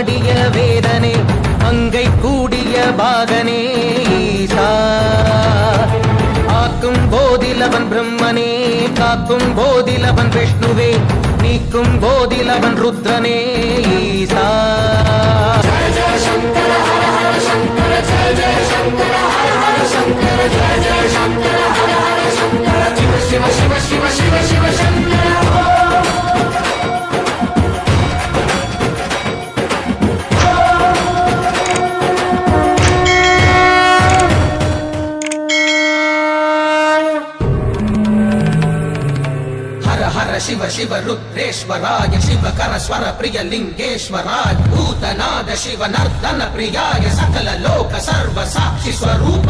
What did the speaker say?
ஆடிய வேதனே அங்கை கூடிய பாகனே ஈசா ஆக்கும் போதில் அவன் பிரம்மனே காக்கும் போதில் அவன் விஷ்ணுவே நீக்கும் போதில் அவன் ருத்ரனே ஈசா ஜய ஜய சங்கர ஹர ஹர சங்கர ஜய ஜய சங்கர ஹர ஹர சங்கர ஜய ஜய சங்கர ஹர ஹர சங்கர சிவ சிவ சிவ சிவ சிவ சிவ சங்கர शिव शिव रुद्रेश्वराय शिवकर स्वर प्रिय लिंगेश्वराय भूतनाद शिव नर्दन प्रियाय सकल लोक सर्व साक्षि स्वरूप